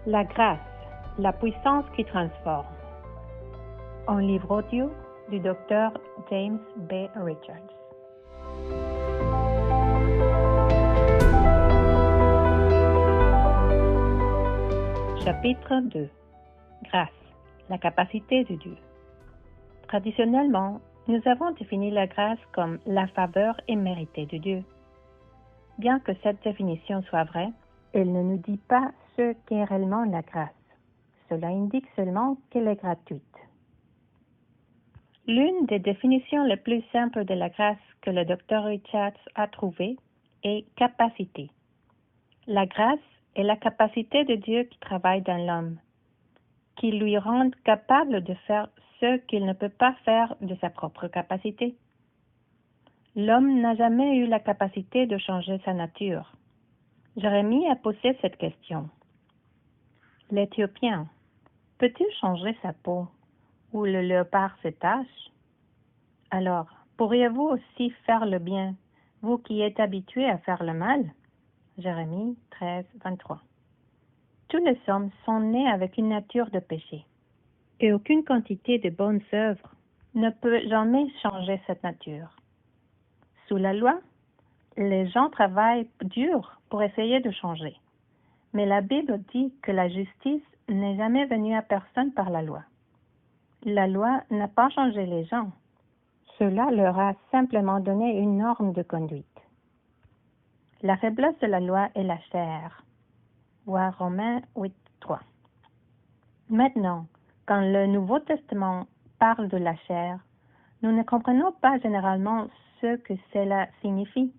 La grâce, la puissance qui transforme. Un livre audio du Dr. James B. Richards. Chapitre 2. Grâce, la capacité de Dieu. Traditionnellement, nous avons défini la grâce comme la faveur imméritée de Dieu. Bien que cette définition soit vraie, elle ne nous dit pas ce qu'est réellement la grâce. Cela indique seulement qu'elle est gratuite. L'une des définitions les plus simples de la grâce que le Dr. Richards a trouvée est capacité. La grâce est la capacité de Dieu qui travaille dans l'homme, qui lui rend capable de faire ce qu'il ne peut pas faire de sa propre capacité. L'homme n'a jamais eu la capacité de changer sa nature. Jérémie a posé cette question. L'Éthiopien peut-il changer sa peau ou le léopard ses taches? Alors, pourriez-vous aussi faire le bien, vous qui êtes habitués à faire le mal? Jérémie 13, 23. Tous les hommes sont nés avec une nature de péché, et aucune quantité de bonnes œuvres ne peut jamais changer cette nature. Sous la loi, les gens travaillent dur pour essayer de changer. Mais la Bible dit que la justice n'est jamais venue à personne par la loi. La loi n'a pas changé les gens. Cela leur a simplement donné une norme de conduite. La faiblesse de la loi est la chair. Voir Romains 8, 3. Maintenant, quand le Nouveau Testament parle de la chair, nous ne comprenons pas généralement ce que cela signifie.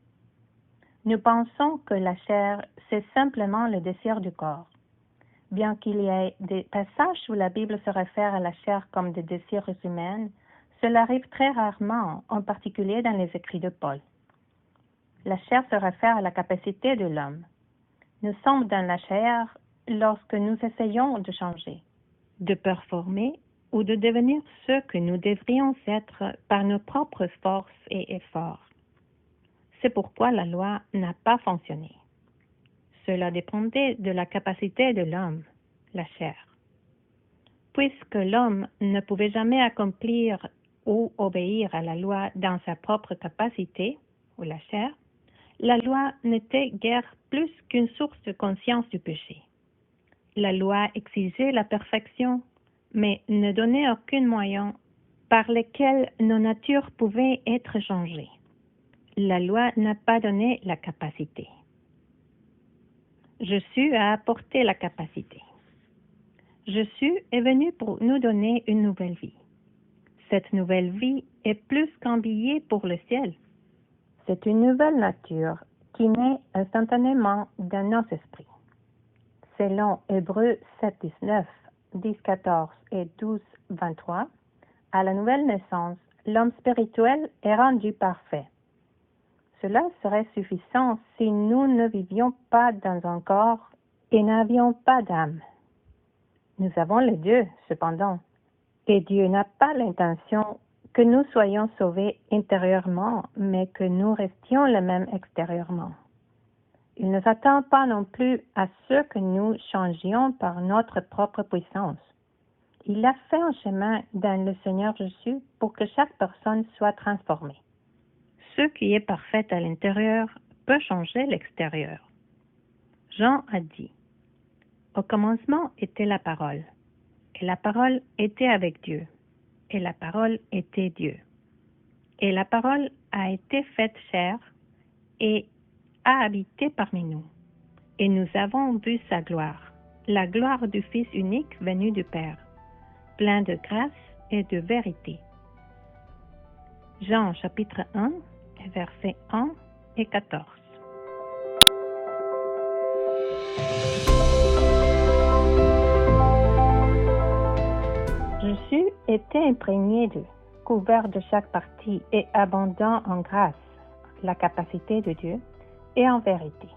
Nous pensons que la chair, c'est simplement le désir du corps. Bien qu'il y ait des passages où la Bible se réfère à la chair comme des désirs humains, cela arrive très rarement, en particulier dans les écrits de Paul. La chair se réfère à la capacité de l'homme. Nous sommes dans la chair lorsque nous essayons de changer, de performer ou de devenir ce que nous devrions être par nos propres forces et efforts. C'est pourquoi la loi n'a pas fonctionné. Cela dépendait de la capacité de l'homme, la chair. Puisque l'homme ne pouvait jamais accomplir ou obéir à la loi dans sa propre capacité, ou la chair, la loi n'était guère plus qu'une source de conscience du péché. La loi exigeait la perfection, mais ne donnait aucun moyen par lequel nos natures pouvaient être changées. La loi n'a pas donné la capacité. Jésus a apporté la capacité. Jésus est venu pour nous donner une nouvelle vie. Cette nouvelle vie est plus qu'un billet pour le ciel. C'est une nouvelle nature qui naît instantanément dans nos esprits. Selon Hébreux 7, 19, 10, 14 et 12, 23, à la nouvelle naissance, l'homme spirituel est rendu parfait. Cela serait suffisant si nous ne vivions pas dans un corps et n'avions pas d'âme. Nous avons les deux, cependant, et Dieu n'a pas l'intention que nous soyons sauvés intérieurement, mais que nous restions les mêmes extérieurement. Il ne s'attend pas non plus à ce que nous changions par notre propre puissance. Il a fait un chemin dans le Seigneur Jésus pour que chaque personne soit transformée. Ce qui est parfait à l'intérieur peut changer l'extérieur. Jean a dit, « Au commencement était la parole, et la parole était avec Dieu, et la parole était Dieu. Et la parole a été faite chair et a habité parmi nous. Et nous avons vu sa gloire, la gloire du Fils unique venu du Père, plein de grâce et de vérité. » Jean chapitre 1, versets 1 et 14. Jésus était imprégné d'eux, couvert de chaque partie et abondant en grâce, la capacité de Dieu, et en vérité.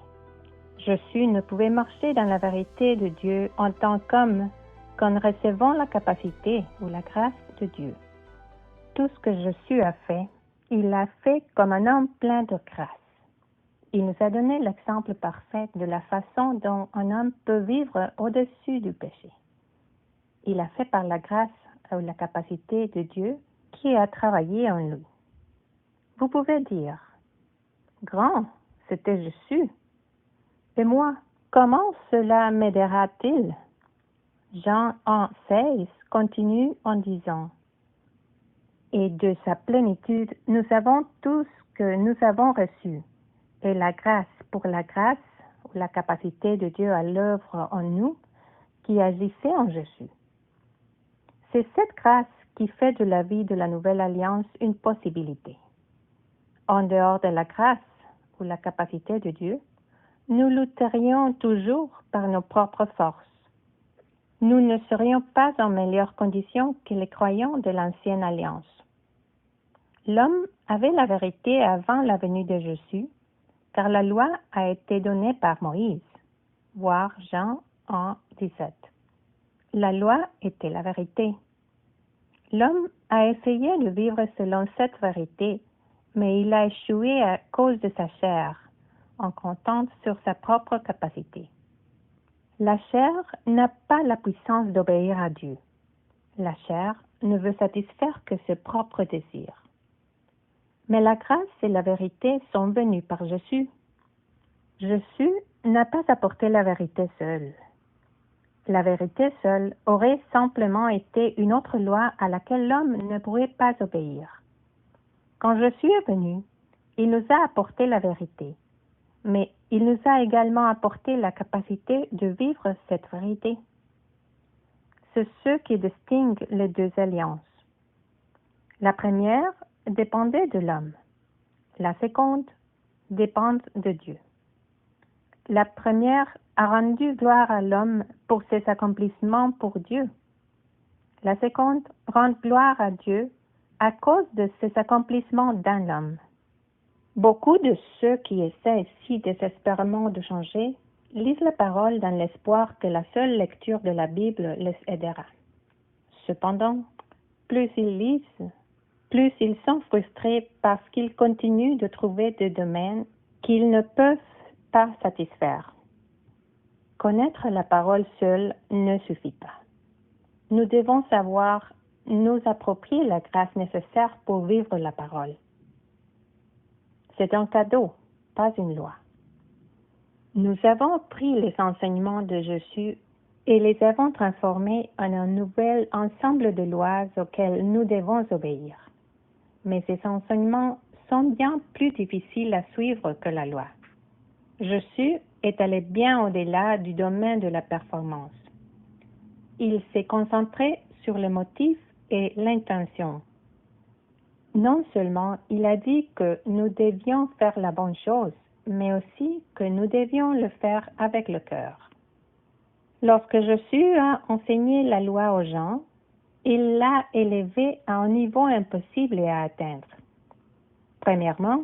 Jésus ne pouvait marcher dans la vérité de Dieu en tant qu'homme qu'en recevant la capacité ou la grâce de Dieu. Tout ce que Jésus a fait, il l'a fait comme un homme plein de grâce. Il nous a donné l'exemple parfait de la façon dont un homme peut vivre au-dessus du péché. Il a fait par la grâce ou la capacité de Dieu qui a travaillé en lui. Vous pouvez dire, grand, c'était Jésus. Et moi, comment cela m'aidera-t-il? Jean 1,16 continue en disant, et de sa plénitude, nous avons tout ce que nous avons reçu, et la grâce pour la grâce, ou la capacité de Dieu à l'œuvre en nous, qui agissait en Jésus. C'est cette grâce qui fait de la vie de la nouvelle alliance une possibilité. En dehors de la grâce, ou la capacité de Dieu, nous lutterions toujours par nos propres forces. Nous ne serions pas en meilleures conditions que les croyants de l'ancienne alliance. L'homme avait la vérité avant la venue de Jésus, car la loi a été donnée par Moïse. Voir Jean 1, 17. La loi était la vérité. L'homme a essayé de vivre selon cette vérité, mais il a échoué à cause de sa chair, en comptant sur sa propre capacité. La chair n'a pas la puissance d'obéir à Dieu. La chair ne veut satisfaire que ses propres désirs. Mais la grâce et la vérité sont venues par Jésus. Jésus n'a pas apporté la vérité seule. La vérité seule aurait simplement été une autre loi à laquelle l'homme ne pourrait pas obéir. Quand Jésus est venu, il nous a apporté la vérité, mais il nous a également apporté la capacité de vivre cette vérité. C'est ce qui distingue les deux alliances. La première dépendait de l'homme. La seconde dépend de Dieu. La première a rendu gloire à l'homme pour ses accomplissements pour Dieu. La seconde rend gloire à Dieu à cause de ses accomplissements dans l'homme. Beaucoup de ceux qui essaient si désespérément de changer lisent la parole dans l'espoir que la seule lecture de la Bible les aidera. Cependant, plus ils lisent, plus ils sont frustrés parce qu'ils continuent de trouver des domaines qu'ils ne peuvent pas satisfaire. Connaître la parole seule ne suffit pas. Nous devons savoir nous approprier la grâce nécessaire pour vivre la parole. C'est un cadeau, pas une loi. Nous avons pris les enseignements de Jésus et les avons transformés en un nouvel ensemble de lois auxquelles nous devons obéir. Mais ces enseignements sont bien plus difficiles à suivre que la loi. Jésus est allé bien au-delà du domaine de la performance. Il s'est concentré sur le motif et l'intention. Non seulement il a dit que nous devions faire la bonne chose, mais aussi que nous devions le faire avec le cœur. Lorsque Jésus a enseigné la loi aux gens, il l'a élevée à un niveau impossible à atteindre. Premièrement,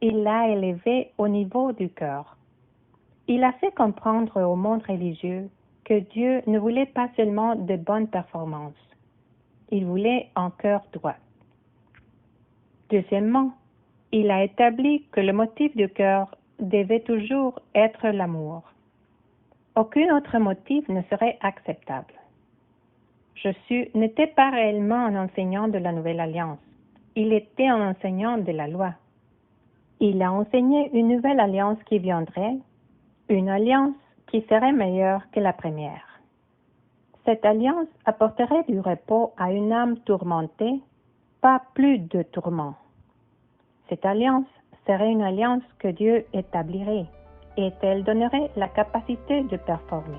il l'a élevée au niveau du cœur. Il a fait comprendre au monde religieux que Dieu ne voulait pas seulement de bonnes performances. Il voulait un cœur droit. Deuxièmement, il a établi que le motif du cœur devait toujours être l'amour. Aucun autre motif ne serait acceptable. Jésus n'était pas réellement un enseignant de la Nouvelle Alliance. Il était un enseignant de la loi. Il a enseigné une nouvelle alliance qui viendrait, une alliance qui serait meilleure que la première. Cette alliance apporterait du repos à une âme tourmentée, pas plus de tourments. Cette alliance serait une alliance que Dieu établirait et elle donnerait la capacité de performer.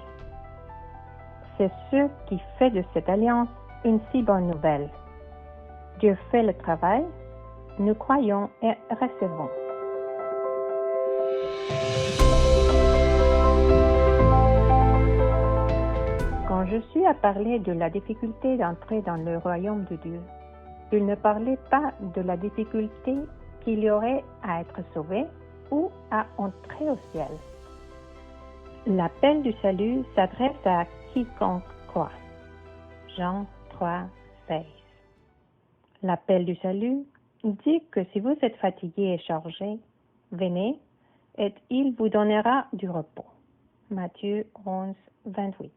C'est ce qui fait de cette alliance une si bonne nouvelle. Dieu fait le travail, nous croyons et recevons. Quand Jésus a parlé de la difficulté d'entrer dans le royaume de Dieu, il ne parlait pas de la difficulté qu'il y aurait à être sauvé ou à entrer au ciel. L'appel du salut s'adresse à quiconque croit. Jean 3, 16. L'appel du salut dit que si vous êtes fatigué et chargé, venez et il vous donnera du repos. Matthieu 11, 28.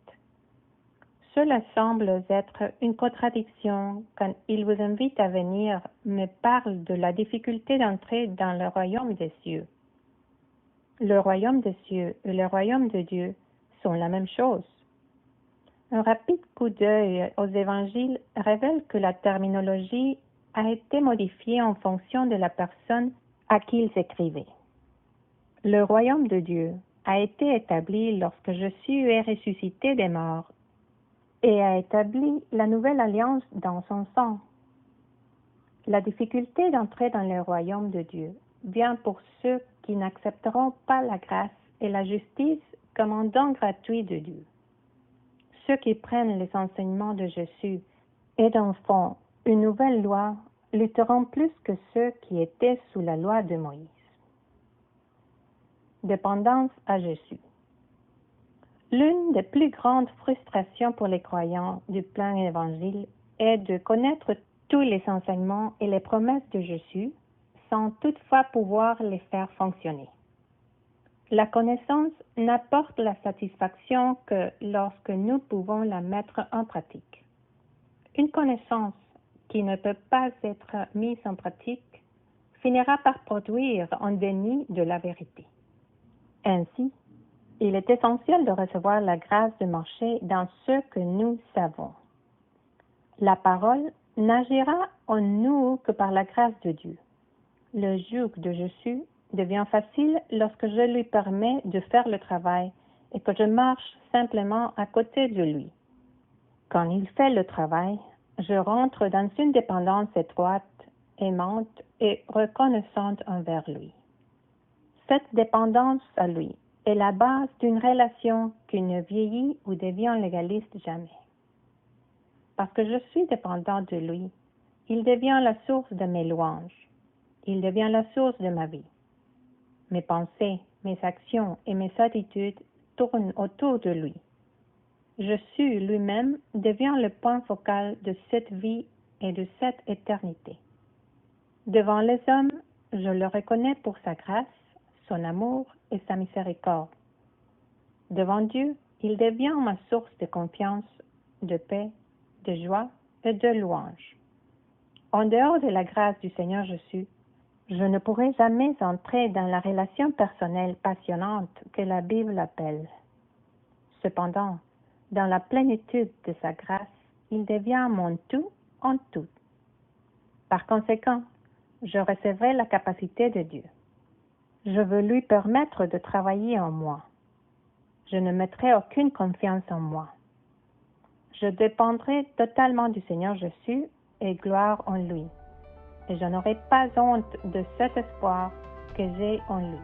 Cela semble être une contradiction quand il vous invite à venir, mais parle de la difficulté d'entrer dans le royaume des cieux. Le royaume des cieux et le royaume de Dieu sont la même chose. Un rapide coup d'œil aux évangiles révèle que la terminologie a été modifiée en fonction de la personne à qui il s'écrivait. Le royaume de Dieu a été établi lorsque Jésus est ressuscité des morts et a établi la nouvelle alliance dans son sang. La difficulté d'entrer dans le royaume de Dieu vient pour ceux qui n'accepteront pas la grâce et la justice comme un don gratuit de Dieu. Ceux qui prennent les enseignements de Jésus et en font une nouvelle loi lutteront plus que ceux qui étaient sous la loi de Moïse. Dépendance à Jésus. L'une des plus grandes frustrations pour les croyants du plein évangile est de connaître tous les enseignements et les promesses de Jésus sans toutefois pouvoir les faire fonctionner. La connaissance n'apporte la satisfaction que lorsque nous pouvons la mettre en pratique. Une connaissance qui ne peut pas être mise en pratique finira par produire un déni de la vérité. Ainsi, il est essentiel de recevoir la grâce de marcher dans ce que nous savons. La parole n'agira en nous que par la grâce de Dieu. Le joug de Jésus devient facile lorsque je lui permets de faire le travail et que je marche simplement à côté de lui. Quand il fait le travail, je rentre dans une dépendance étroite, aimante et reconnaissante envers lui. Cette dépendance à lui est la base d'une relation qui ne vieillit ou devient légaliste jamais. Parce que je suis dépendant de lui, il devient la source de mes louanges. Il devient la source de ma vie. Mes pensées, mes actions et mes attitudes tournent autour de lui. Jésus lui-même devient le point focal de cette vie et de cette éternité. Devant les hommes, je le reconnais pour sa grâce, son amour et sa miséricorde. Devant Dieu, il devient ma source de confiance, de paix, de joie et de louange. En dehors de la grâce du Seigneur Jésus, je ne pourrai jamais entrer dans la relation personnelle passionnante que la Bible appelle. Cependant, dans la plénitude de sa grâce, il devient mon tout en tout. Par conséquent, je recevrai la capacité de Dieu. Je veux lui permettre de travailler en moi. Je ne mettrai aucune confiance en moi. Je dépendrai totalement du Seigneur Jésus et gloire en lui. Et je n'aurai pas honte de cet espoir que j'ai en lui.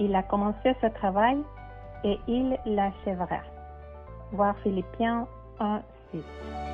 Il a commencé ce travail et il l'achèvera. Voir Philippiens 1, 6.